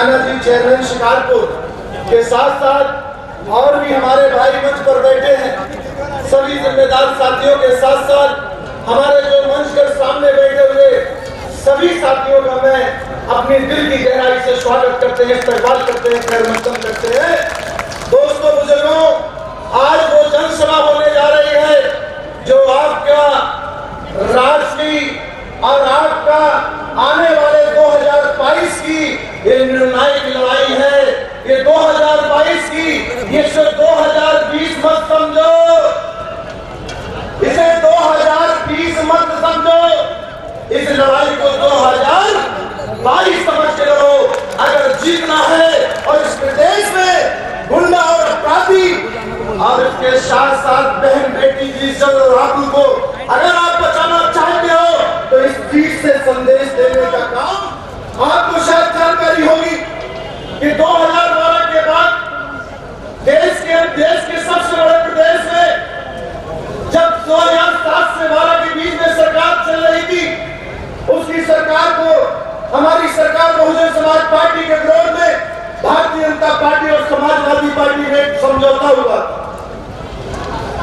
Rana ji chairman Shikarpur के साथ साथ और भी हमारे भाई मंच पर बैठे हैं, सभी जिम्मेदार साथियों के साथ साथ हमारे जो मंच के सामने बैठे हुए सभी साथियों का मैं अपनी दिल की गहराई से स्वागत करते हैं, इस्तकबाल करते हैं, खैर मकदम करते हैं। दोस्तों बुजुर्गों, आज वो जनसभा होने जा रही है जो आपका राष्ट्रीय और आपका आने वाले 2022 की ये निर्णायक लड़ाई है। ये 2022 की, ये सिर्फ 2020 मत समझो, इसे 2020 मत समझो, इस लड़ाई को 2022 समझ के लड़ो। अगर जीतना है और इस प्रदेश में गुंडा और अपराधी और इसके साथ साथ बहन बेटी की इज्जत और आबरू को अगर आप बचाना चाहते हो तो इस चीज से संदेश देने का काम आपको शायद जानकारी होगी कि 2012 के बाद देश के सबसे बड़े प्रदेश में जब 2007 से 12 के बीच में सरकार चल रही थी, उसकी सरकार को हमारी सरकार बहुजन समाज पार्टी के विरोध में भारतीय जनता पार्टी और समाजवादी पार्टी में एक समझौता हुआ।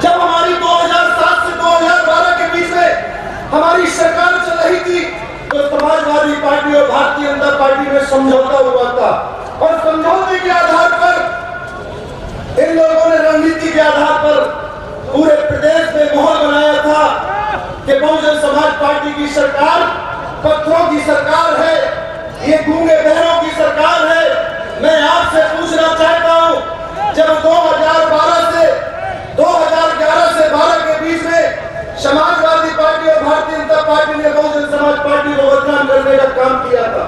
जब हमारी 2007 से 2012 के बीच में हमारी सरकार चल रही थी तो समाजवादी पार्टी और भारतीय जनता पार्टी में समझौता हुआ था और समझौते के आधार पर इन लोगों ने रणनीति के आधार पर पूरे प्रदेश में माहौल बनाया था कि बहुजन समाज पार्टी की सरकार पत्थरों की सरकार है, ये गूंगे बहरों की सरकार है। मैं आपसे पूछना चाहता हूं, जब 2012 से 12 के बीच में समाजवादी पार्टी और भारतीय जनता पार्टी ने बहुजन समाज पार्टी को बदनाम करने का काम किया था,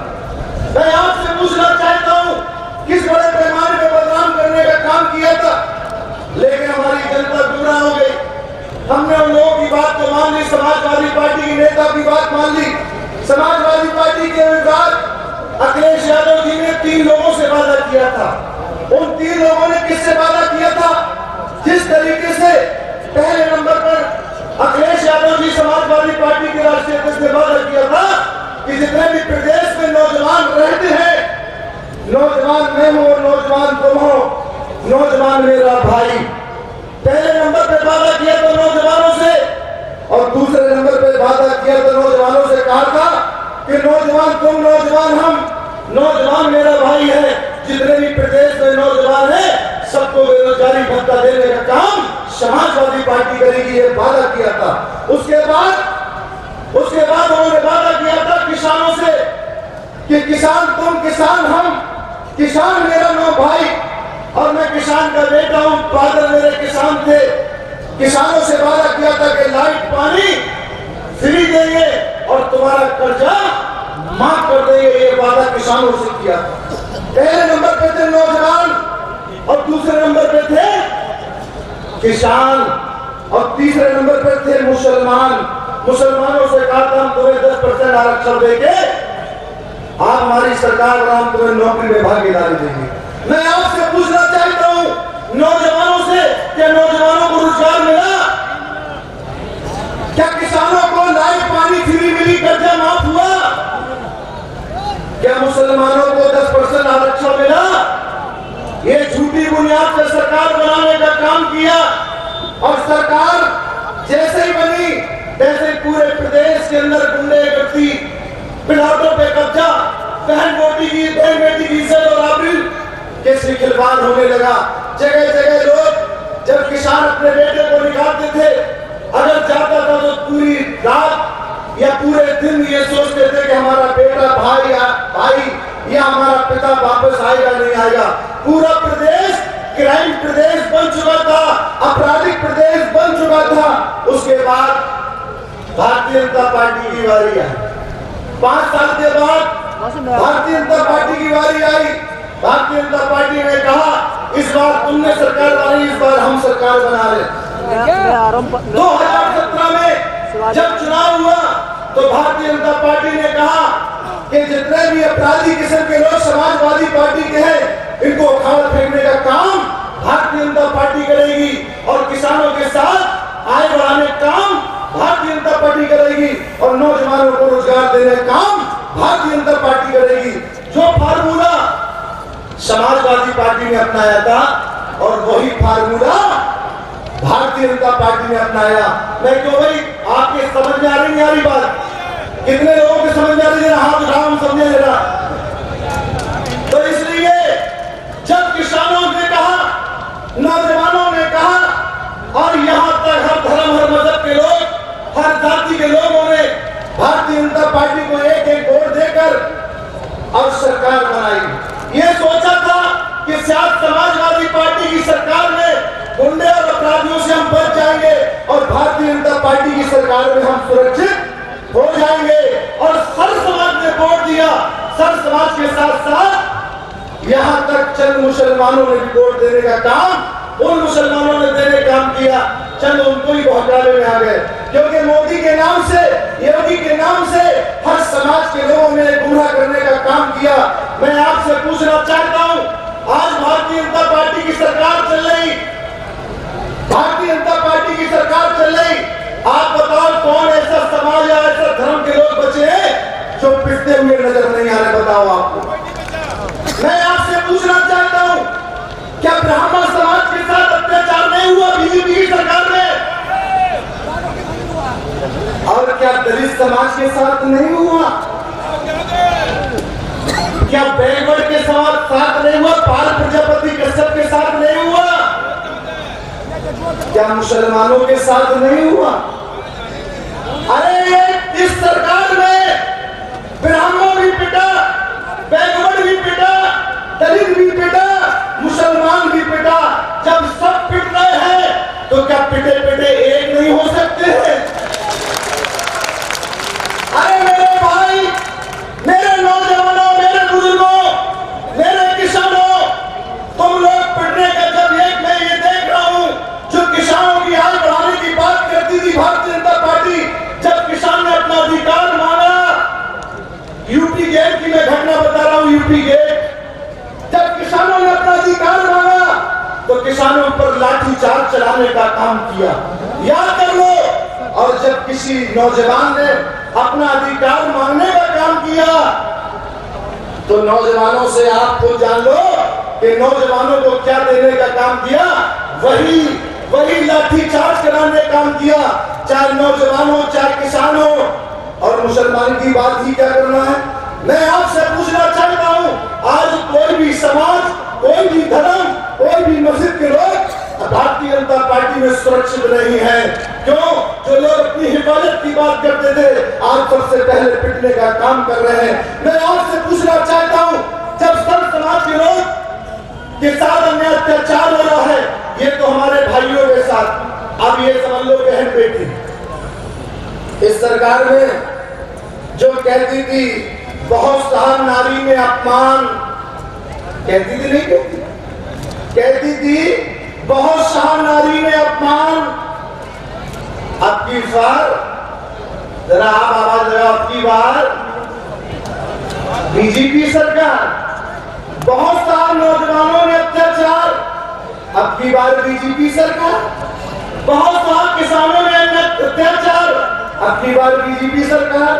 मैं आपसे पूछना चाहता हूं किस बड़े पैमाने पर बदनाम करने का काम किया था। लेकिन हमारी जनता गुमराह हो गई। हमने उन लोगों की बात को मान ली, समाजवादी पार्टी के नेता की बात मान ली। समाजवादी पार्टी के विवाद अखिलेश यादव जी ने 3 लोगों से वादा किया था। उन 3 लोगों ने किससे वादा किया था? जिस तरीके से पहले नंबर पर अखिलेश यादव जी समाजवादी पार्टी के राष्ट्रीय अध्यक्ष ने वादा किया था कि जितने भी प्रदेश में नौजवान रहते हैं, नौजवान मैं हूं और नौजवान तुम हो, नौजवान मेरा भाई। पहले नंबर पे वादा किया तो नौजवानों से और दूसरे नंबर पे वादा किया तो नौजवानों से कहा था कि नौजवान तुम, नौजवान हम, नौजवान मेरा भाई है। जितने भी प्रदेश में नौजवान है सबको बेरोजगारी भत्ता देने का काम समाजवादी पार्टी करेगी, ये वादा किया था। उसके बाद उन्होंने वादा किया था किसानों से कि किसान तुम, किसान हम, किसान मेरा नौ भाई और मैं किसान का बेटा हूं, फादर मेरे किसान थे। किसानों से वादा किया था कि लाइट पानी फ्री देंगे और तुम्हारा कर्जा माफ कर देंगे, ये वादा किसानों से किया था। पहले नंबर पे थे नौजवान और दूसरे नंबर पे थे किसान और तीसरे नंबर पे थे मुसलमान। मुसलमानों से कहा था हम तुम्हें 10% आरक्षण देंगे, आप हमारी सरकार और हम तुम्हें नौकरी में भागीदारी देंगे। मैं आपसे पूछना चाहता हूं नौजवानों से, क्या नौजवानों को रोजगार मिला? क्या किसानों को लाइट पानी फ्री मिली, कर्जा माफ हुआ? क्या मुसलमानों को 10% आरक्षण मिला? ये झूठी बुनियाद पर सरकार बनाने का काम किया और सरकार जैसे ही बनी तैसे पूरे प्रदेश के अंदर गुंडे व्यक्ति प्लाटों पे कब्जा, बहन बेटी की इज्जत और आबरू के से खिलवाड़ होने लगा। जगह जगह लोग जब किसान अपने बेटे को निकालते थे, अगर जाता था तो पूरी रात या पूरे दिन ये सोचते थे कि हमारा बेटा भाई या हमारा पिता वापस आएगा नहीं आएगा। पूरा प्रदेश क्राइम प्रदेश बन चुका था, आपराधिक प्रदेश बन चुका था। उसके बाद भारतीय जनता पार्टी की बारी आई। 5 साल के बाद भारतीय जनता पार्टी की बारी आई। भारतीय जनता पार्टी ने कहा इस बार तुमने सरकार बनाई, इस बार हम सरकार बना रहे। 2017 में जब चुनाव हुआ तो भारतीय जनता पार्टी ने कहा कि जितने भी अपराधी किस्म के लोग समाजवादी पार्टी के हैं इनको उखाड़ फेंकने का काम भारतीय जनता पार्टी करेगी और किसानों के साथ आय बढ़ाने का काम भारतीय जनता पार्टी करेगी और नौजवानों को रोजगार देने का काम भारतीय जनता पार्टी करेगी। जो फार्मूला समाजवादी पार्टी ने अपनाया था और वही फार्मूला भारतीय जनता पार्टी ने अपनाया। मैं क्यों भाई, आपके समझ में आ रही नहीं आ रही बात? कितने लोगों के समझ में आ रही है? हाथ उठाओ, हम समझे जरा। तो इसलिए जब किसानों ने कहा, नौजवानों ने कहा, और यहां तक हर धर्म हर मजहब के लोग, हर जाति के लोगों ने भारतीय जनता पार्टी को एक एक वोट देकर और सरकार बनाई। ये सोचा था कि शायद समाजवादी पार्टी की सरकार में गुंडे और अपराधियों से हम बच जाएंगे और भारतीय जनता पार्टी की सरकार में हम सुरक्षित हो जाएंगे। और सर समाज ने वोट दिया। सर समाज के साथ साथ यहां तक चंद मुसलमानों ने भी वोट देने का काम, उन मुसलमानों ने देने काम किया, चंद उनको ही बहकावे में आ गए। क्योंकि मोदी के नाम से, योगी के नाम से हर समाज के लोगों ने गुमराह करने का काम किया। मैं आपसे पूछना चाहता हूं, आज भारतीय जनता पार्टी की सरकार चल रही, भारतीय जनता पार्टी की सरकार चल रही, आप बताओ कौन ऐसा समाज या ऐसा धर्म के लोग बचे हैं जो पिटते हुए नजर नहीं आ रहे? बताओ आपको। मैं आपसे पूछना चाहता हूं, क्या ब्राह्मण समाज के साथ अत्याचार नहीं हुआ बीजेपी की सरकार में? और क्या दलित समाज के साथ नहीं हुआ? क्या बैकवर्ड के साथ नहीं हुआ? पाल प्रजापति कश्यप के साथ नहीं हुआ? क्या मुसलमानों के साथ नहीं हुआ? अरे इस सरकार में ब्राह्मण भी पिटा, बैकवर्ड भी पिटा, दलित भी पिटा, मुसलमान भी पिटा। जब सब पिट रहे हैं तो क्या पिटे पिटे एक नहीं हो सकते हैं? अरे मेरे भाई, मेरे नौजवानों, मेरे बुजुर्गों, मेरे किसानों, तुम लोग पिटने का जब एक मैं ये देख रहा हूं, जो किसानों की आय बढ़ाने की बात करती थी भारतीय जनता पार्टी, जब किसान ने अपना अधिकार मांगा, यूपी गेट की मैं घटना बता रहा हूं, यूपी गेट, जब किसानों ने अपना अधिकार मांगा तो किसानों पर लाठीचार्ज चलाने का काम किया, याद कर लो। और जब किसी नौजवान ने अपना अधिकार मांगने का काम किया तो नौजवानों से आप खुद जान लो कि नौजवानों को क्या देने का काम किया, वही लाठीचार्ज कराने का काम किया। चाहे नौजवानों, चाहे किसानों, और मुसलमान की बात ही क्या करना है? मैं आपसे पूछना चाहता हूं, आज कोई भी समाज, कोई भी धर्म, कोई भी मस्जिद के लोग भारतीय जनता पार्टी में सुरक्षित नहीं है। क्यों? जो लोग अपनी हिफाजत की बात करते थे आज सबसे पहले पिटने का काम कर रहे हैं। मैं आपसे पूछना चाहता हूं, जब सब समाज के लोग के साथ अन्याय अत्याचार हो रहा है, ये तो हमारे भाइयों के साथ, अब ये समझ लो बहन बेटी, इस सरकार में जो कहती थी बहुत सहा नारी में अपमान, कहती थी नहीं कहती थी बहुत सहा नारी में अपमान, अब की बार जरा आप आवाज लगाओ, अब की बार बीजेपी सरकार, बहुत सारे नौजवानों ने अत्याचार, अब की बार बीजेपी सरकार, बहुत सारे किसानों ने अत्याचार, अब की बार बीजेपी सरकार,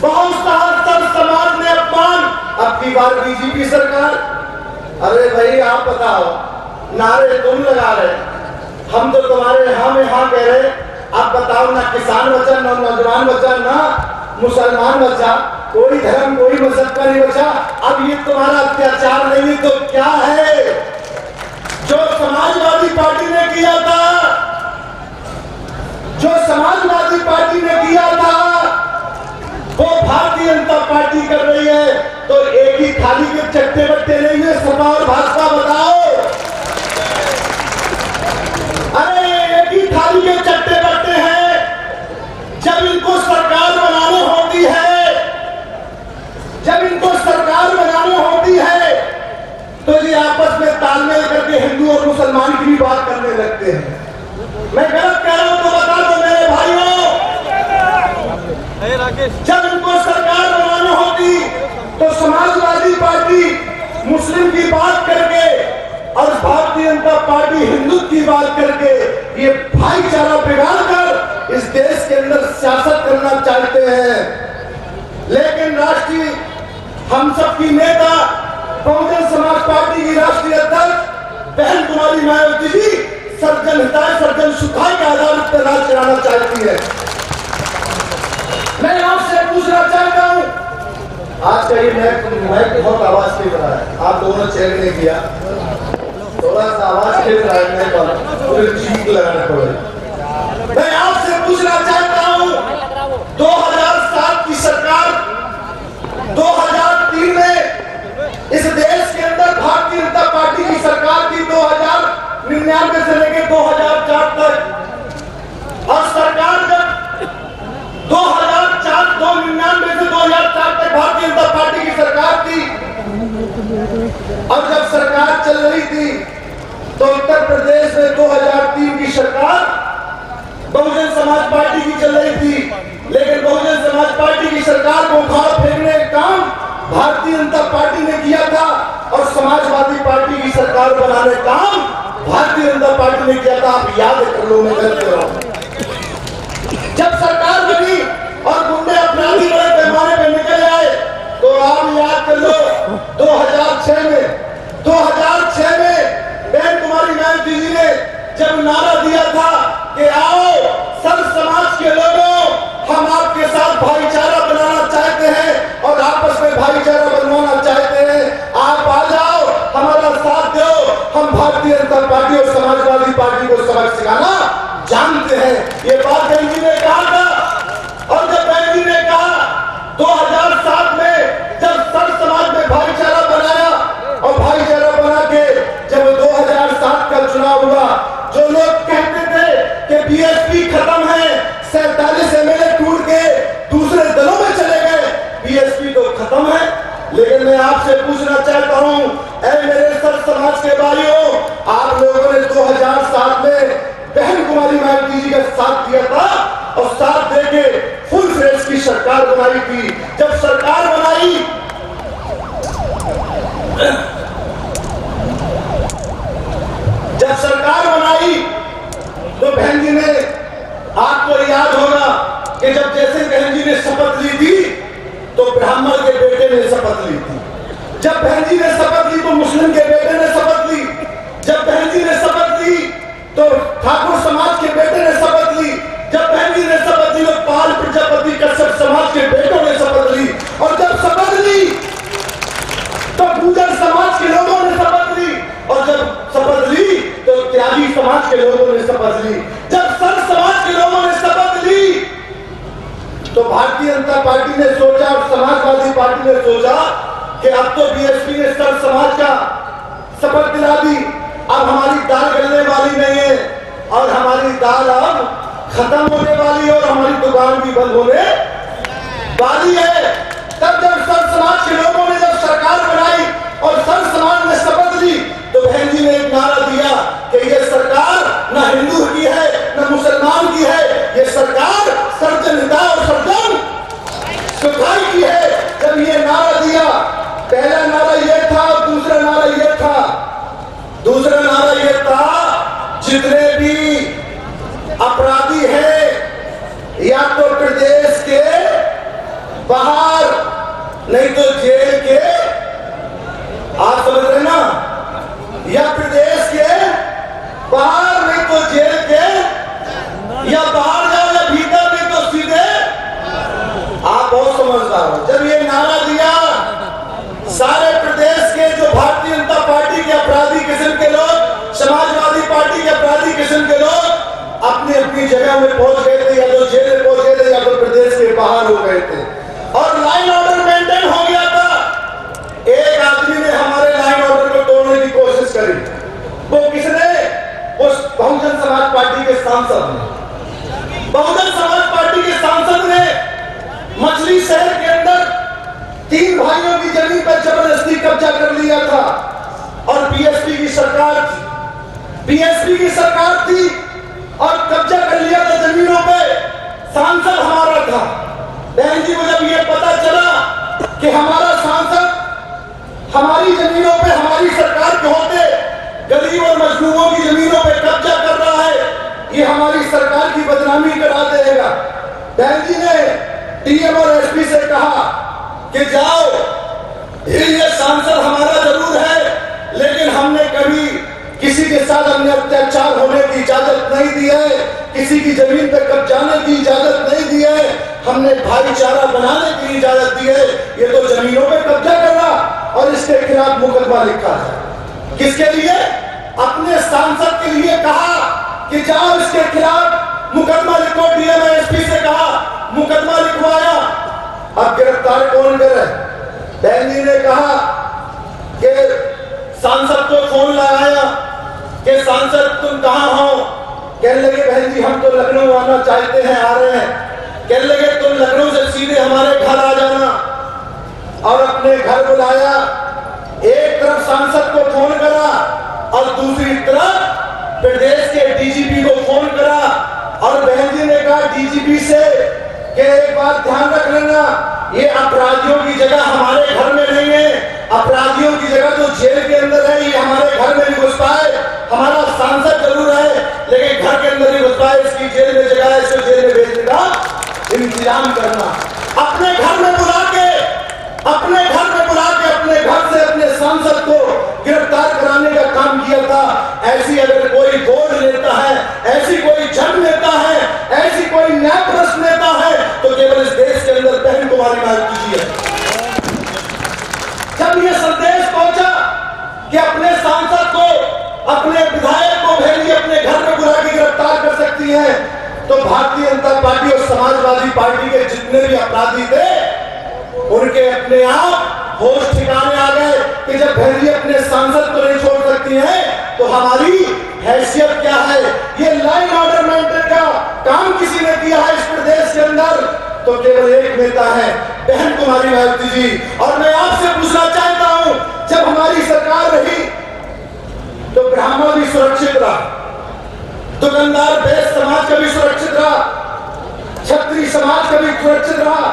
बहुत सारे समाज ने अपमान, अब की बार बीजेपी सरकार। अरे भाई आप बताओ, नारे तुम लगा रहे, हम तो तुम्हारे हाँ में हाँ कह रहे, आप बताओ ना किसान बचा, ना नौजवान बचा, ना मुसलमान बचा, कोई धर्म कोई मजहब का नहीं बचा। अब ये तुम्हारा अत्याचार नहीं तो क्या है? जो समाजवादी पार्टी ने किया था, जो समाजवादी पार्टी ने किया था वो भारतीय जनता पार्टी कर रही है। तो एक ही थाली के चट्टे बट्टे नहीं है सपा और भाजपा, बताओ। अरे एक ही थाली के चट्टे बट्टे हैं। जब इनको सरकार बनानी होती है, जब इनको सरकार बनानी होती है तो ये आपस में तालमेल करके हिंदू और मुसलमान की भी बात करने लगते हैं। मैं गलत कह रहा हूं तो बता दो मेरे भाइयों। जब इनको सरकार बनानी होती तो समाजवादी पार्टी मुस्लिम की बात करके और भारतीय जनता पार्टी हिंदुत्व की बात करके ये भाईचारा बिगाड़ कर इस देश के अंदर सियासत करना चाहते हैं। लेकिन राष्ट्रीय हम सब की नेता बहुजन समाज पार्टी की राष्ट्रीय अध्यक्ष बहन कुमारी मायावती जी सर्जन हिताय सर्जन सुखाय के आधार पर राज चलाना चाहती है। मैं आपसे पूछना चाहता हूं, आज का ये मैक बहुत आवाज खेल रहा है, आप दोनों ने चेक नहीं किया, थोड़ा सा आवाज खेल रहा है मेरे पर, पूरे चीख लगाना पड़ेगा। मैं आपसे पूछना चाहता हूं, 2007 की सरकार 2003 में इस देश के अंदर भारतीय जनता पार्टी की सरकार थी 2099 से लेकर 2004 तक, और सरकार जब 2099 से 2004 तक भारतीय जनता पार्टी की सरकार थी, और जब सरकार चल रही थी तो उत्तर प्रदेश में 2003 की सरकार बहुजन समाज पार्टी की चल रही थी, लेकिन बहुजन समाज पार्टी की सरकार को उखाड़ फेंकने का काम भारतीय जनता पार्टी ने किया था, और समाजवादी पार्टी की सरकार बनाने का काम भारतीय जनता पार्टी ने किया था। आप याद कर लो, मैं गलत कर रहा हूं। जब सरकार बनी और गुंडे अपराधी बड़े पैमाने पर निकल आए, तो आप याद कर लो 2006 में बहन कुमारी मायावती जी ने जब नारा दिया था कि आओ सब समाज के लोगों, हम आपके साथ भाईचारा बनाना चाहते हैं और आपस में भाईचारा बनवाना चाहते हैं, आप आ जाओ, हमारा साथ दो, हम भारतीय जनता पार्टी और समाजवादी पार्टी को सबक सिखाना जानते हैं। ये बात बहन जी ने कहा था, और जब बहन जी ने कहा 2007 में जब सब समाज में भाईचारा बनाया, और भाईचारा बना के जब 2007 का चुनाव हुआ, जो लोग कहते थे कि बीएसपी खत्म है, 47 एमएलए टूट के दूसरे दलों में चले गए, बीएसपी तो खत्म है। लेकिन मैं आपसे पूछना चाहता हूं, ऐ मेरे सब समाज के भाइयों, आप लोगों ने 2007 में बहन कुमारी मायावती जी का साथ दिया था, और साथ देके फुल फ्रेश की सरकार बनाई थी। जब सरकार बनाई तो बहन जी ने, आपको याद होगा कि जब जैसे बहन जी ने शपथ ली थी तो ब्राह्मण के बेटे ने शपथ ली थी, जब बहन जी ने शपथ ली तो मुस्लिम के बेटे ने शपथ ली, जब बहन जी ने शपथ ली तो ठाकुर समाज के बेटे ने शपथ ली, जब बहन जी ने शपथ ली तो पाल प्रजापति कश्यप समाज के बेटों ने शपथ ली, और जब शपथ ली तो गुर्जर समाज के लोगों ने शपथ ली, और जब शपथ ली तो त्यागी समाज के लोगों ने शपथ ली। जब सर्व समाज के लोगों ने शपथ ली तो भारतीय जनता पार्टी ने सोचा और समाजवादी पार्टी ने सोचा कि अब तो बीएसपी ने सर्व समाज का शपथ दिला दी, अब हमारी दाल गलने वाली नहीं है, और हमारी दाल अब खत्म होने वाली है, और हमारी दुकान भी बंद होने वाली है। तब जब सर्व समाज के लोगों ने जब सरकार बनाई और सर्व समाज ने शपथ ली, तो बहन जी ने एक नारा दिया कि ये सरकार न हिंदू की है न मुसलमान की है, ये सरकार सर्जन हिताय और सर्जन सुखाय की है। जब ये नारा दिया, पहला नारा ये था और दूसरा नारा ये था, दूसरा नारा ये था, जितने भी अपराधी हैं या तो प्रदेश के बाहर नहीं तो जेल के, आप समझ रहे ना, या प्रदेश के बाहर नहीं तो जेल के, या बाहर जाओ या भीतर नहीं तो सीधे, आप बहुत समझदार हो। जब ये नारा दिया, सारे प्रदेश के जो भारतीय जनता पार्टी के अपराधी किस्म के लोग, समाजवादी पार्टी के अपराधी किस्म के लोग अपनी अपनी जगह में पहुंच गए थे, या तो जेल में पहुंच गए थे या तो प्रदेश के बाहर हो गए थे, और लाइन ऑर्डर मेंटेन हो गया था। एक आदमी ने हमारे लाइन ऑर्डर को तोड़ने की कोशिश करी, वो किसने? उस बहुजन समाज पार्टी के सांसद ने। बहुजन समाज पार्टी के सांसद ने मछली शहर के अंदर 3 भाइयों की जमीन पर जबरदस्ती कब्जा कर लिया था, और बीएसपी की सरकार थी और कब्जा कर लिया था जमीनों पे, सांसद हमारा था। बहन जी को जब ये पता चला कि हमारा सांसद हमारी जमीनों पे हमारी सरकार के होते गरीब और मजलूमों की जमीनों पे कब्जा कर रहा है, ये हमारी सरकार की बदनामी करा देगा, बहन जी ने डीएम और एसपी से कहा कि जाओ, ये सांसद हमारा जरूर हमने कभी किसी के साथ हमने अत्याचार होने की इजाजत नहीं दी है, किसी की जमीन पर कब्जाने की इजाजत नहीं दी है, हमने भाईचारा बनाने की इजाजत दी है। ये तो जमीनों पे कब्जा कर रहा और इसके खिलाफ मुकदमा लिखा है। किसके लिए? अपने सांसद के लिए कहा कि जाओ इसके खिलाफ मुकदमा लिखो। डीएम एसपी से कहा, मुकदमा लिखवाया। अब गिरफ्तार कौन करे? बहन जी ने कहा कि सांसद को फोन लगाया कि सांसद तुम कहां हो? कहने लगे बहन जी हम तो लखनऊ आना चाहते हैं, आ रहे हैं। कहने लगे तुम लखनऊ से सीधे हमारे घर आ जाना। और अपने घर बुलाया। एक तरफ सांसद को फोन करा और दूसरी तरफ प्रदेश के डीजीपी को फोन करा। और बहन जी ने कहा डीजीपी से कि एक बात ध्यान रख लेना, ये अपराधियों की जगह हमारे घर में नहीं है, अपराधियों की जगह तो जेल के अंदर है, ये हमारे घर में नहीं घुस पाए। हमारा सांसद जरूर है लेकिन घर के अंदर नहीं घुस पाए, इसकी जेल में जगह है, इसको जेल में भेजने का इंतजाम करना। अपने घर में बुला के अपने घर से अपने सांसद को गिरफ्तार कराने का काम किया था। ऐसी अगर कोई गोद लेता है, ऐसी कोई जन्म लेता है, ऐसी कोई न्याय प्रश्न लेता है तो केवल इस देश के अंदर बहन कुमारी मायावती जी है। जब ये संदेश पहुंचा कि अपने सांसद को, अपने विधायक को भेजिए, अपने घर में बुला के गिरफ्तार कर सकती है, तो भारतीय जनता पार्टी और समाजवादी पार्टी के जितने भी अपराधी थे उनके अपने आप होश ठिकाने आ गए कि जब बहन जी अपने सांसद को नहीं छोड़ सकती हैं तो हमारी हैसियत क्या है। ये लाइन ऑर्डर मेंटेन का काम किसी ने किया है इस प्रदेश के अंदर तो केवल एक नेता है, बहन कुमारी मायावती जी। और मैं आपसे पूछना चाहता हूं, जब हमारी सरकार रही तो ब्राह्मण भी सुरक्षित रहा, दुकानदार बेस समाज का भी सुरक्षित रहा, क्षत्रिय समाज का भी सुरक्षित रहा,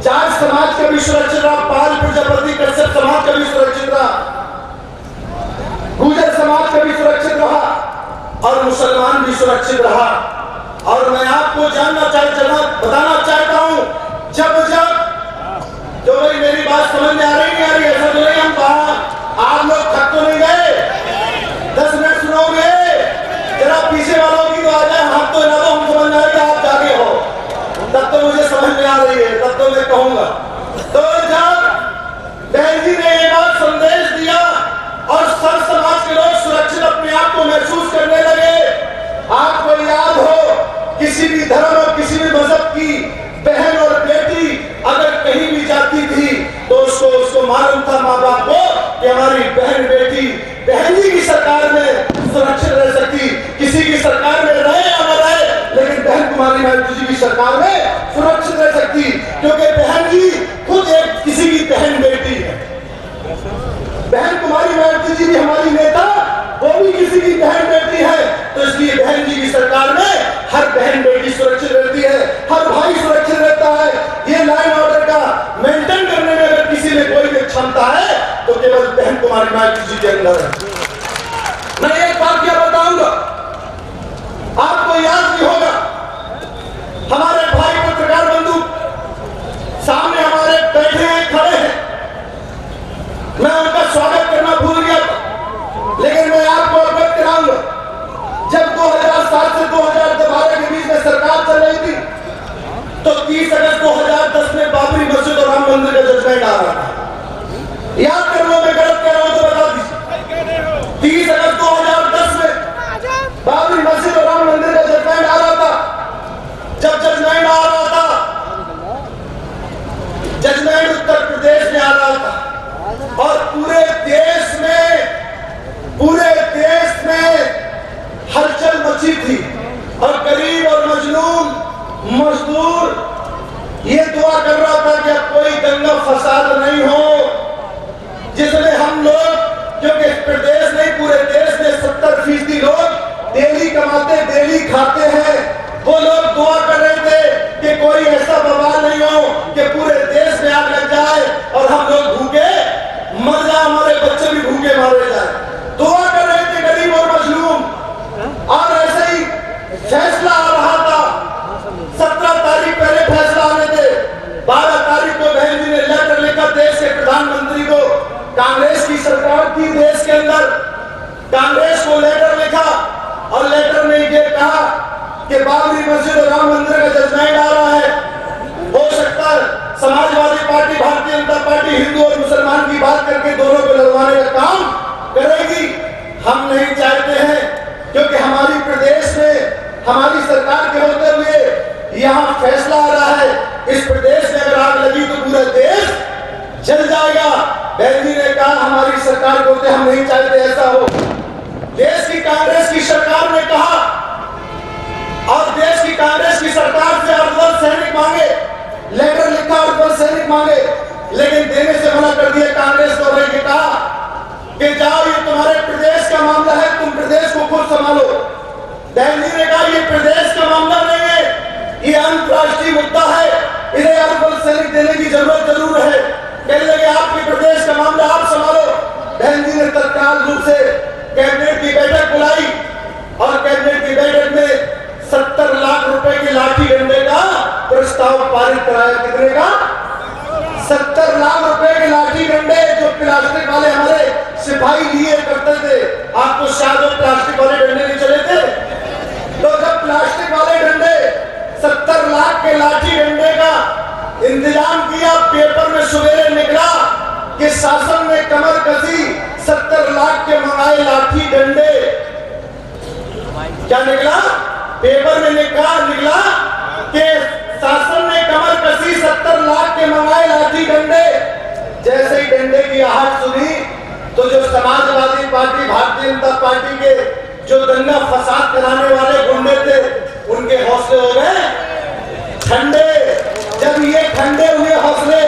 जाट समाज का भी सुरक्षित रहा, पाल प्रजापति कश्यप समाज का भी सुरक्षित रहा, गुर्जर समाज का भी सुरक्षित रहा और मुसलमान भी सुरक्षित रहा। और मैं आपको बताना चाहता हूं, जब जो भाई मेरी बात समझ में आ रही नहीं आ रही, ऐसा तो नहीं हम कहा आप लोग थक तो नहीं गए? 10 मिनट सुनोगे? जरा पीछे वालों की तो आ जाए, हम तो ना तो हम समझ में आ रही आप जागे हो, तब तो मुझे समझ में आ रही है, तब तो मैं कहूंगा। तो जब बहन जी ने ये बात संदेश दिया और सब समाज के लोग सुरक्षित अपने आप को महसूस करने लगे। आपको याद हो किसी भी धर्म और किसी भी मजहब की बहन और बेटी अगर कहीं भी जाती थी तो उसको मालूम था माँ बाप को कि हमारी बहन बेटी बहन जी की सरकार में सुरक्षित रह सकती, किसी की सरकार में रहे या न रहे लेकिन बहन कुमारी मायावती जी की सरकार में सुरक्षित रह सकती, क्योंकि बहन जी खुद एक किसी की बहन बेटी है। बहन कुमारी मायावती जी भी हमारी नेता, वो भी किसी की बहन बेटी है, तो इसलिए बहन जी की सरकार में हर बहन बेटी सुरक्षित रहती है, हर भाई सुरक्षित रहता है। ये लाइन ऑर्डर का मेंटेन करने में अगर किसी में कोई भी क्षमता है तो केवल बहन कुमारी मायावती जी के अंदर है। मैं एक बात क्या बताऊंगा, आपको याद भी होगा, हमारे भाई पत्रकार बंधु सामने हमारे बैठे हैं, खड़े हैं, मैं उनका स्वागत करना भूल गया था, लेकिन मैं आपको अवगत कराऊंगा, जब 2007 से 2012 के बीच में सरकार चल रही थी तो 30 अगस्त 2010 में बाबरी मस्जिद और राम मंदिर का जजमेंट आ रहा था। याद कर लो, मैं गलत कह रहा हूं तो बता दीजिए। 30 अगस्त 2010 में बाबरी मस्जिद और राम मंदिर का जजमेंट आ रहा था। जब जजमेंट आ रहा था, जजमेंट उत्तर प्रदेश में आ रहा था और पूरे देश में हलचल मची थी और गरीब और मजदूर ये दुआ कर रहा था कि अब कोई दंगा फसाद नहीं हो, जिसमें हम लोग, क्योंकि इस प्रदेश नहीं पूरे देश में 70% लोग डेली कमाते डेली खाते हैं, वो लोग दुआ कर रहे थे कि कोई ऐसा बवाल नहीं हो कि पूरे देश में आग लग जाए और हम लोग भूखे मर जाए, हमारे बच्चे भी भूखे मारे जाए। दुआ कर रहे थे गरीब और मजलूम। और ऐसे ही फैसला आ रहा था, 17 तारीख पहले फैसला आने थे, 12 तारीख को बहन जी ने लेटर लिखा देश के प्रधानमंत्री को, कांग्रेस की सरकार थी देश के अंदर, बहन जी ने कहा हमारी सरकार को हम नहीं चाहते ऐसा हो। देश की कांग्रेस की सरकार ने कहा और देश की कांग्रेस की सरकार से अर्धल सैनिक मांगे, लेटर लिखा अर्धल सैनिक मांगे, लेकिन देने से मना कर दिया। कांग्रेस को ने कहा कि जाओ ये तुम्हारे प्रदेश का मामला है, तुम प्रदेश को खुद संभालो। बहन जी ने कहा ये प्रदेश का मामला नहीं है, ये अंतरराष्ट्रीय मुद्दा है, इन्हें अर्धल सैनिक देने की जरूरत जरूर है। कहने लगे आपके प्रदेश का मामला आप संभालो। बहन जी ने तत्काल रूप से कैबिनेट की बैठक बुलाई और कैबिनेट की बैठक में 70 लाख रुपए की लाठी डंडे का प्रस्ताव पारित कराया। कितने का? 70 लाख रुपए के लाठी डंडे जो प्लास्टिक वाले हमारे सिपाही लिए करते थे। आपको शायद वो प्लास्टिक वाले डंडे नहीं चले थे, तो जब प्लास्टिक वाले डंडे 70 लाख के लाठी डंडे का इंतजाम किया, पेपर में सवेरे निकला कि शासन ने कमर कसी, 70 लाख के मंगाए लाठी डंडे। क्या निकला? पेपर में निकला कि शासन ने कमर कसी, 70 लाख के मंगाए लाठी डंडे। जैसे ही डंडे की आहट सुनी तो जो समाजवादी पार्टी, भारतीय जनता पार्टी के जो दंगा फसाद कराने वाले गुंडे थे, उनके हौसले हो गए ठंडे। जब ये ठंडे हुए हौसले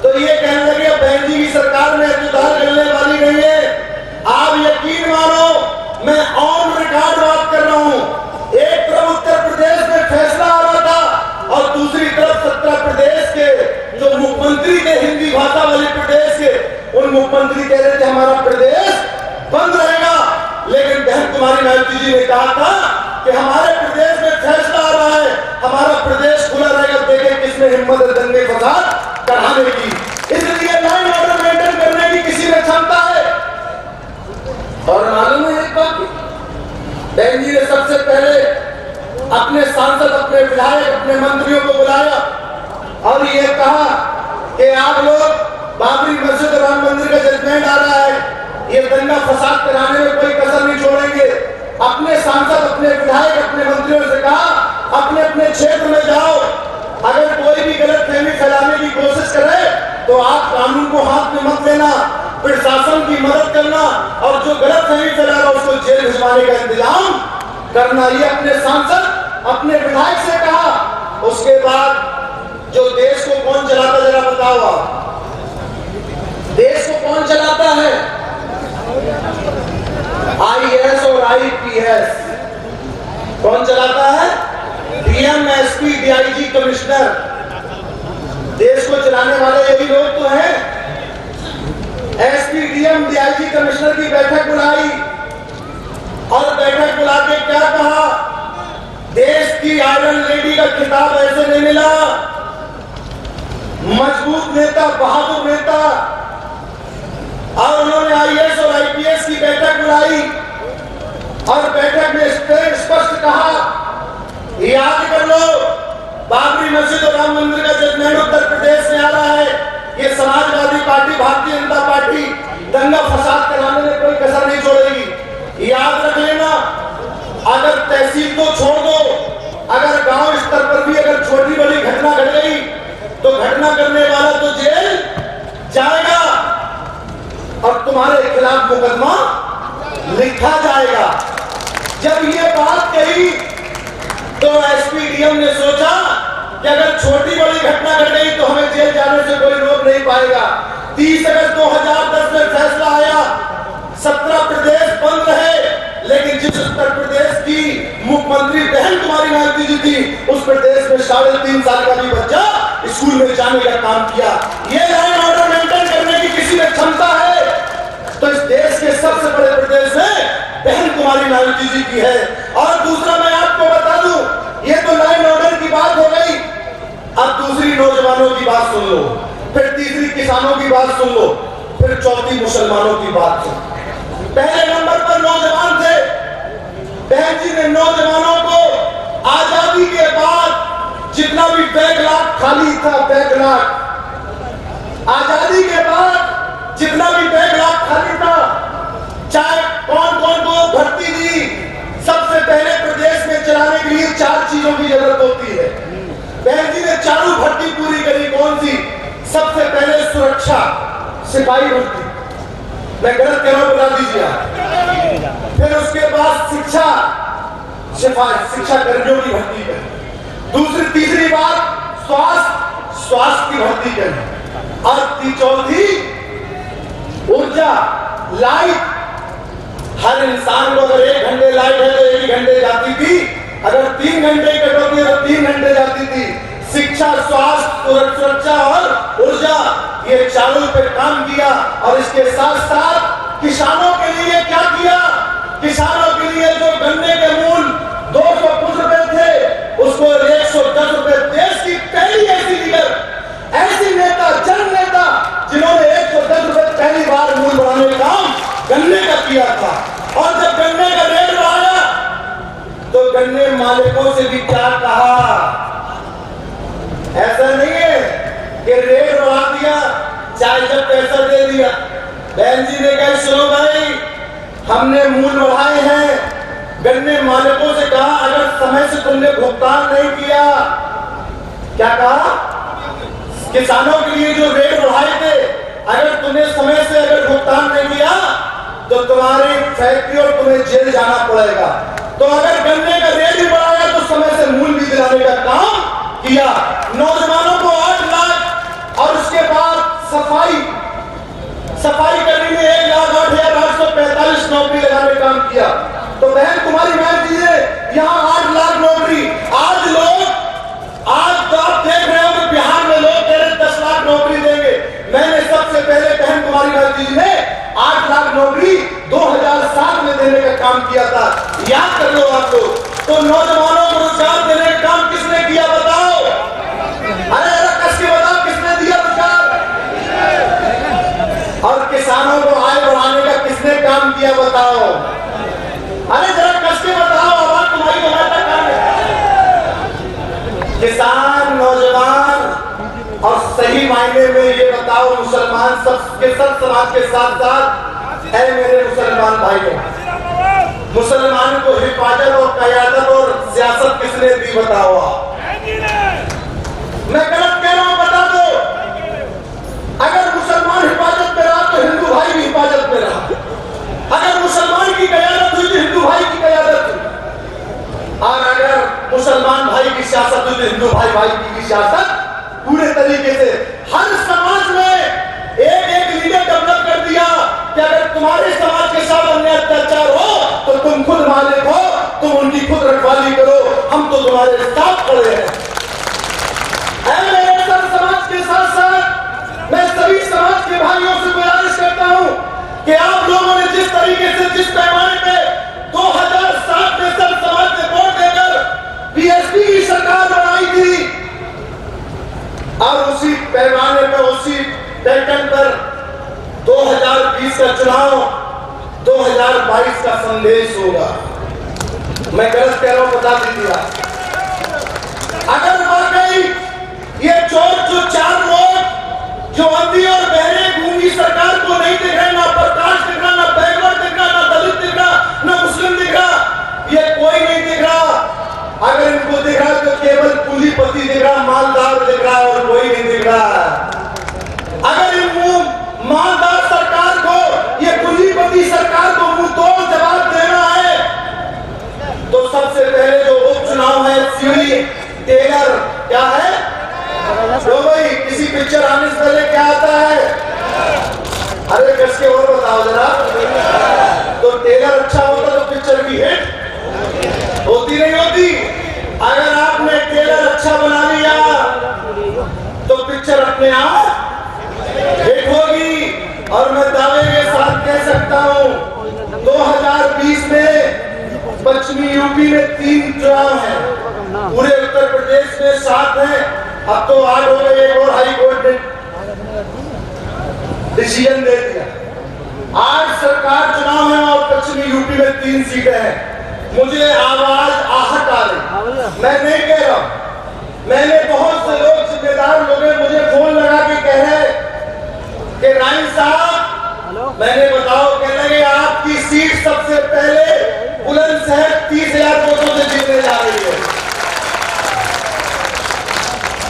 तो ये कहने लगे बहन जी की सरकार में सुधार करने वाली नहीं है। आप यकीन मानो, मैं ऑन रिकॉर्ड बात कर रहा हूं। एक तरफ उत्तर प्रदेश में फैसला आ रहा था और दूसरी तरफ 17 प्रदेश के जो मुख्यमंत्री थे, हिंदी भाषा वाले प्रदेश के, उन मुख्यमंत्री कह रहे थे हमारा प्रदेश बंद रहेगा। लेकिन बहन कुमारी मायावती जी ने कहा था कि हमारे प्रदेश में फैसला आ रहा है, हमारा प्रदेश खुला रहेगा। देखें किसने हिम्मत है दंगे फसाद बढ़ाने की। इसलिए लाइन ऑर्डर मेंटेन करने की किसी में क्षमता है। और मालूम है एक बात, बहन जी ने सबसे पहले अपने सांसद, अपने विधायक, अपने मंत्रियों को बुलाया और ये कहा कि आप लोग बाबरी मस्जिद और राम मंदिर का जजमेंट आ रहा है, ये दंगा फसाद कराने में कोई कसर नहीं छोड़ेंगे। अपने सांसद, अपने विधायक, अपने मंत्रियों से कहा अपने अपने क्षेत्र में जाओ, अगर कोई भी गलत फहमी फैलाने की कोशिश करे तो आप कानून को हाथ में मत लेना, प्रशासन की मदद करना और जो गलत फहमी फैलाएगा उसको जेल भिजवाने का इंतजाम करना। ये अपने सांसद, अपने विधायक से कहा। उसके बाद जो देश को कौन चलाता, जरा बताओ आप, देश को कौन चलाता है? IAS और IPS कौन चलाता है? DM, SP, DIG, commissioner. देश को चलाने वाले यही लोग तो हैं। SP, DM, DIG, कमिश्नर की बैठक बुलाई और बैठक बुला के क्या कहा? देश की आयरन लेडी का खिताब ऐसे नहीं मिला। मजबूत नेता, बहादुर नेता। और उन्होंने IAS और IPS की बैठक बुलाई और बैठक में स्पष्ट कहा, याद कर लो बाबरी मस्जिद और राम मंदिर का जजमेंट उत्तर प्रदेश में आ रहा है। ये समाजवादी पार्टी, भारतीय जनता पार्टी दंगा फसाद कराने में कोई कसर नहीं छोड़ेगी। याद रख लेना, अगर तहसील को छोड़ दो, अगर गांव स्तर पर भी अगर छोटी बड़ी घटना घट गई तो घटना करने वाला तो जेल जाएगा और तुम्हारे खिलाफ मुकदमा लिखा जाएगा। जब ये बात कही तो SP, DM ने सोचा कि अगर छोटी बड़ी घटना घट गई तो हमें जेल जाने से कोई रोक नहीं पाएगा। 30 अगस्त 2010 में फैसला आया, 17 प्रदेश बंद रहे, लेकिन जिस उत्तर प्रदेश की मुख्यमंत्री बहन कुमारी मायावती जी थी, उस प्रदेश में 3.5 साल का भी बच्चा स्कूल में जाने का काम किया। ये लाइन ऑर्डर मेंटेन करने की किसी में क्षमता है तो इस देश के सबसे बड़े प्रदेश में बहन कुमारी मायावती जी की है। और दूसरा मैं आपको बता दूं, ये तो लाइन ऑर्डर की बात हो गई, अब दूसरी नौजवानों की बात सुन लो, फिर तीसरी किसानों की बात सुन लो, फिर चौथी मुसलमानों की बात सुन। पहले नंबर पर नौजवान थे। बहन जी ने नौजवानों को आजादी के बाद जितना भी बैकलॉग खाली था, बैकलॉग आजादी के बाद जितना भी बैकलॉग खाली था, चाहे कौन कौन को भर्ती दी, सबसे पहले प्रदेश में चलाने के लिए 4 चीजों की जरूरत होती है। बहन जी ने चारों भर्ती पूरी करी। कौन सी? सबसे पहले सुरक्षा, सिपाही भर्ती, मैं गलत कह रहा हूं, बता दीजिए आप। फिर उसके बाद शिक्षा कर्मियों की भर्ती करें। तीसरी बात स्वास्थ्य की भर्ती करें। और चौथी ऊर्जा, लाइट। हर इंसान को अगर 1 घंटे लाइट है तो 1 घंटे जाती थी, अगर 3 घंटे कटौती है तो 3 घंटे जाती थी। शिक्षा, स्वास्थ्य, सुरक्षा और ऊर्जा, ये चारों पे काम किया। और इसके साथ साथ किसानों के लिए क्या किया? किसानों के लिए जो गन्ने के मूल 200 कुछ रुपए थे, उसको 110 रुपए। देश की पहली ऐसी लीडर, ऐसी नेता, जन नेता जिन्होंने 110 रुपए पहली बार मूल बढ़ाने का काम गन्ने का किया था। और जब गन्ने का रेट बढ़ाया तो गन्ने मालिकों से भी क्या कहा? ऐसा नहीं है कि रेट बढ़ा दिया, चाहे जब पैसा दे दिया। बहन जी ने कहा सुनो भाई, हमने मूल बढ़ाए हैं। गन्ने मालिकों से कहा अगर समय से तुमने भुगतान नहीं किया, क्या कहा? किसानों के लिए जो रेट बढ़ाए थे, अगर तुमने समय से अगर भुगतान नहीं किया तो तुम्हारी फैक्ट्री और तुम्हें जेल जाना पड़ेगा। तो अगर गन्ने का रेट भी बढ़ाया तो समय से मूल भी दिलाने का काम किया। नौजवानों को 8 लाख और उसके बाद सफाई करने में 1,08,845 नौकरी लगाने का काम किया। तो बहन तुम्हारी बहन जी ने यहाँ 8 लाख नौकरी। आज तो आप देख रहे हो कि बिहार में लोग कह रहे 10 लाख नौकरी देंगे। मैंने सबसे पहले बहन कुमारी बहन जी ने 8 लाख नौकरी 2007 में देने का काम किया था। याद कर लो आप लोग। तो नौजवानों को रोजगार देने का काम किसने किया बताओ? अरे जरा कस के बताओ, किसने दिया रोजगार? और किसानों को आय बढ़ाने का किसने काम किया बताओ? अरे जरा कस के बताओ, आवाज तुम्हारी हमारा काम है। किसान, नौजवान और सही मायने में ये बताओ, मुसलमान सब समाज के साथ साथ है मेरे मुसलमान भाइयों, मुसलमान को हिफाजत और कयादत और सियासत किसने दी बताओ आप? मैं गलत कह रहा हूं, बता दो। अगर मुसलमान हिफाजत में रहा तो हिंदू भाई भी हिफाजत में रहा। अगर मुसलमान की कयादत हुई तो हिंदू भाई की कयादत हुई। और अगर मुसलमान भाई की सियासत हुई तो हिंदू भाई की सियासत पूरे तरीके से। हर समाज में एक लीडर डेवलप कर दिया कि अगर तुम्हारे समाज के साथ अन्याय अत्याचार हो तो तुम खुद मालिक हो, तुम उनकी खुद रखवाली करो, हम तो तुम्हारे साथ खड़े हैं। समाज के साथ साथ मैं सभी समाज के भाइयों से गुजारिश करता हूं कि आप लोगों ने जिस तरीके से, जिस पैमाने पे 2007 में सब समाज ने वोट देकर बीएसपी की सरकार बनाई थी, और उसी पैमाने पर, उसी पैटर्न पर 2020 का चुनाव 2022 का संदेश होगा। मैं गलत कह रहा हूं, बता दीजिए। अगर वाकई ये चोर जो 4 लोग जो अंधी और बहरे गूंगी सरकार को नहीं दिख रहे, ना प्रकाश दिख रहा, ना बैकवर्ड दिख रहा, ना दलित दिख रहा, ना मुस्लिम दिख रहा, ये कोई नहीं दिख रहा। अगर इनको दिख रहा तो केवल पूंजीपति दिख रहा, मालदार दिख रहा और कोई नहीं दिख रहा। अगर इन मालदार सरकार को, ये पूंजीपति सरकार को मुंह तोड़ जवाब देना है तो सबसे पहले जो उपचुनाव है, सीढ़ी टेलर क्या है? तो भाई किसी पिक्चर आने से पहले क्या आता है? अरे कस के और बताओ जरा। तो टेलर अच्छा होता तो पिक्चर की हिट होती नहीं होती। अगर आपने टेलर अच्छा बना लिया तो पिक्चर अपने आप हिट होगी। और मैं दावे के साथ कह सकता हूं 2020 में पश्चिमी यूपी में 3 चुनाव हैं, पूरे उत्तर प्रदेश में 7 हैं, अब तो 8 हो गए। एक और हाई कोर्ट ने डिसीजन दे दिया। 8 सरकार चुनाव है और पश्चिमी यूपी में 3 सीटें हैं। मुझे आवाज आहट आ रही, मैं नहीं कह रहा, मैंने बहुत से लोग, जिम्मेदार लोग मुझे फोन लगा के कह रहे कि राइन साहब, मैंने बताओ, कह लगे आपकी सीट सबसे पहले बुलंदशहर 30,000 वोटों से जीतने जा रही है।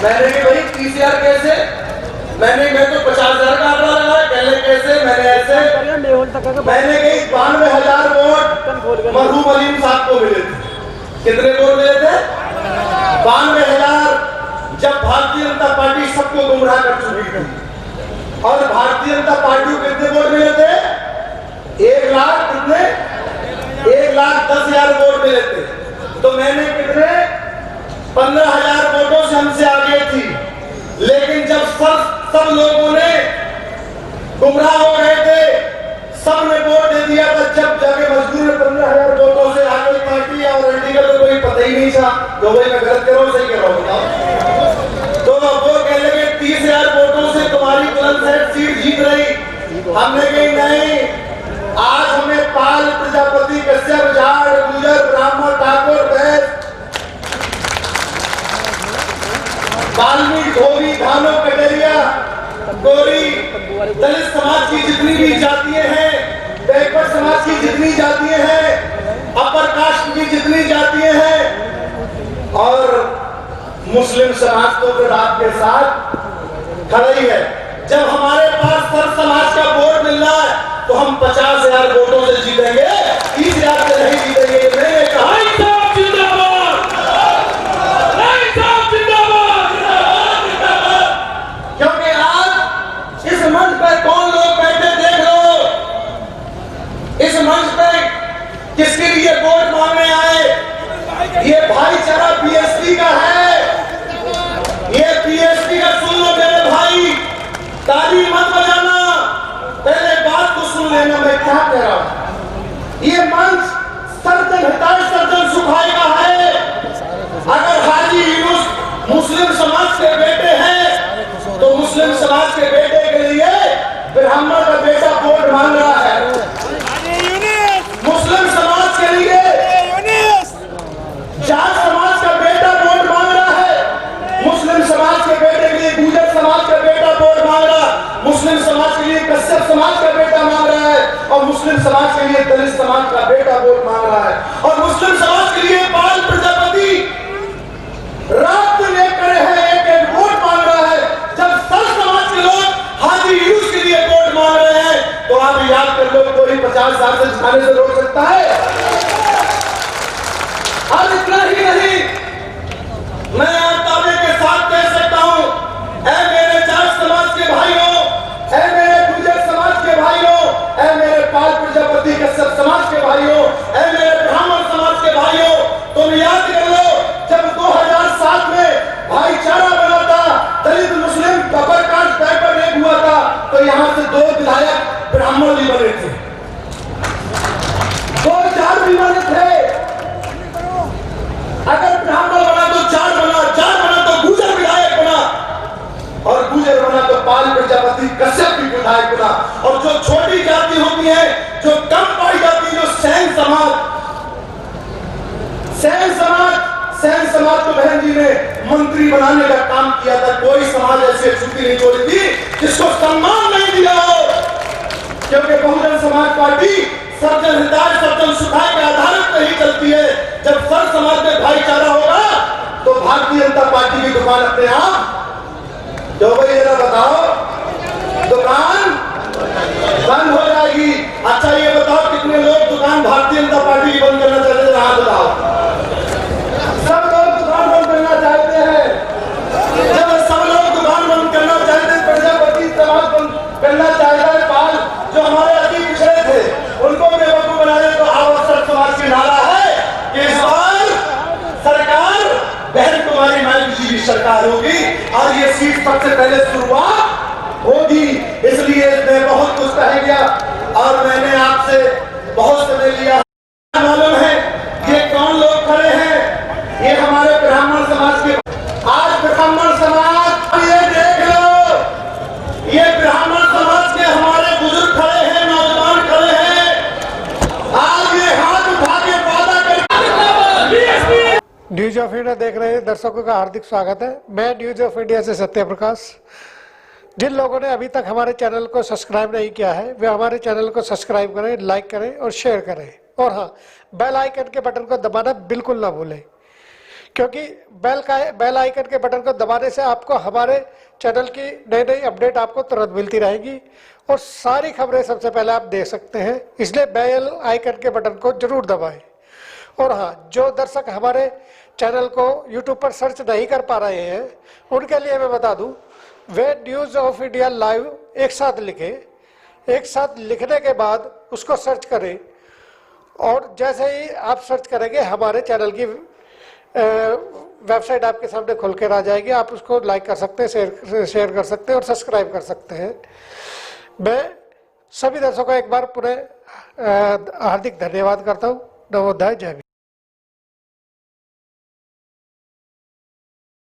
मैंने कि भाई 30,000 कैसे? मैं तो 50,000 का आंकड़ा लगाया। कहने मैंने कही 92,000 वोट मरहूम अलीम साहब को मिले थे। कितने वोट मिले थे? 92,000। जब भारतीय जनता पार्टी सबको गुमराह कर चुकी थी और भारतीय जनता पार्टी को कितने वोट मिले थे? 1 लाख कितने? 1,10,000 वोट मिले थे। तो मैंने कितने 15,000 वोटों से हमसे आगे थी। लेकिन जब सब लोगों ने गुमराह हो गए थे, सबने वोट दे दिया था, जब जाके मजदूर ने 15,000 वोटों से आगे पार्टी और एनडीए का तो कोई पता ही नहीं था। तो भाई मैं गलत कर रहा हूं सही कर रहा हूं बताओ? तो वो कह लगे 30,000 वोटों से तुम्हारी बुलंदशहर सीट जीत रही। हमने कही नहीं, आज हमें पाल, प्रजापति, कश्यप, जाट, गुजर, ब्राह्मण, ठाकुर, वैश्य, वाल्मीकि, धोबी, धानो, कटेरिया, गोरी, दलित समाज की जितनी भी जातियां हैं, बैकवर्ड समाज की जितनी जातियां हैं, अपर कास्ट की जितनी जातियां हैं और मुस्लिम समाज तो फिर आपके साथ खड़ा ही है। जब हमारे पास सर्व समाज का वोट मिल रहा है तो हम 50,000 वोटों से जीतेंगे, 30,000 से नहीं जीतेंगे। मैंने कहा क्योंकि आज इस मंच पर कौन लोग बैठे देख लो, इस मंच पर किसके लिए वोट मांगने आए? ये भाईचारा बीएसपी का है, ये बीएसपी का। सुन लो मेरे भाई, ताली मत बजाना, पहले बात को सुन लेना मैं क्या कह रहा हूं। ये मंच सर्जन हिताय सर्जन सुखाय का है। अगर हाजी यूनुस मुस्लिम समाज के बेटे हैं तो मुस्लिम समाज के बेटे के लिए ब्राह्मण का बेटा वोट मांग रहा है। मुस्लिम समाज के लिए जाट समाज का बेटा वोट मांग रहा है। मुस्लिम समाज के बेटे के लिए गुजर समाज का बेटा वोट मांग रहा है। मुस्लिम समाज के लिए कश्यप समाज का बेटा मांग रहा है और मुस्लिम समाज के लिए दलित समाज का बेटा वोट मांग रहा है और मुस्लिम समाज के लिए बाल प्रजापति रात दिन लेकर एक वोट मांग रहा है। जब सर्व समाज के लोग हाजी यूनुस के लिए वोट मांग रहे हैं तो आप याद कर लो, कोई 50,000 से जिताने से रोक सकता है? और इतना ही नहीं, मैं आज दावे के साथ कह सकता हूं, ऐ मेरे जाट समाज के भाइयों, ऐ मेरे गुर्जर समाज के भाइयों, ऐ मेरे पाल प्रजापति कश्यप समाज के भाइयों, ऐ मेरे ब्राह्मण समाज के भाइयों, तुम याद कर लो, जब 2007 में भाईचारा बना था, दलित मुस्लिम अपर कास्ट बैकवर्ड एक हुआ था, तो यहां से 2 विधायक ब्राह्मण भी बने थे, 2 जाट भी बने थे। अगर ब्राह्मण बना तो जाट बना, जाट बना तो गुजर विधायक बना और गुजर बना तो पाल प्रजापति कश्यप भी विधायक बना। और जो छोटी जाति होती है, जो कम पाई जाती है, जो सैन समाज को बहन जी ने मंत्री बनाने का काम किया था। कोई समाज ऐसी छुट्टी नहीं छोड़ी थी जिसको सम्मान नहीं दिया हो, क्योंकि बहुजन समाज पार्टी सर्जन हिताय सर्जन सुखाय के आधार पर ही चलती है। जब सर्व समाज में भाईचारा होगा तो भारतीय जनता पार्टी की दुकान अपने आप, जो भाई जरा बताओ, दुकान बंद हो जाएगी। अच्छा ये बताओ, कितने लोग दुकान भारतीय जनता पार्टी की बंद करना चाहते हैं? हाथ उठाओ। सब लोग दुकान बंद करना चाहते हैं। जब सब लोग दुकान बंद करना चाहते हैं, प्रजापति समाज बंद करना चाहता है, पाल जो हमारे अति पिछड़े थे उनको बेवकूफ बनाने को आवश्यक समाज की नारा है कि इस बार सरकार बहन कुमारी मायावती की सरकार होगी और ये सीट सबसे पहले शुरुआत होगी। इसलिए मैं बहुत कुछ कह गया और मैंने आपसे बहुत समय लिया। मालूम है ये कौन लोग खड़े हैं? ये हमारे ब्राह्मण समाज के। आज ब्राह्मण समाज, ये देख लो, ये ब्राह्मण समाज के हमारे बुजुर्ग खड़े हैं, नौजवान खड़े हैं। आज ये हाथ उठा के वादा कर। न्यूज ऑफ इंडिया देख रहे दर्शकों का हार्दिक स्वागत है। मैं न्यूज ऑफ इंडिया से सत्य प्रकाश। जिन लोगों ने अभी तक हमारे चैनल को सब्सक्राइब नहीं किया है वे हमारे चैनल को सब्सक्राइब करें, लाइक करें और शेयर करें। और हाँ, बेल आइकन के बटन को दबाना बिल्कुल ना भूलें, क्योंकि बेल आइकन के बटन को दबाने से आपको हमारे चैनल की नई नई अपडेट आपको तुरंत मिलती रहेगी और सारी खबरें सबसे पहले आप देख सकते हैं। इसलिए बेल आइकन के बटन को जरूर दबाएं। और हाँ, जो दर्शक हमारे चैनल को यूट्यूब पर सर्च नहीं कर पा रहे हैं उनके लिए मैं बता दूं, वे न्यूज़ ऑफ इंडिया लाइव एक साथ लिखें, एक साथ लिखने के बाद उसको सर्च करें और जैसे ही आप सर्च करेंगे हमारे चैनल की वेबसाइट आपके सामने खुल कर आ जाएगी। आप उसको लाइक कर सकते हैं, शेयर कर सकते हैं और सब्सक्राइब कर सकते हैं। मैं सभी दर्शकों को एक बार पुनः हार्दिक धन्यवाद करता हूँ। नवोदय, जय हिंद।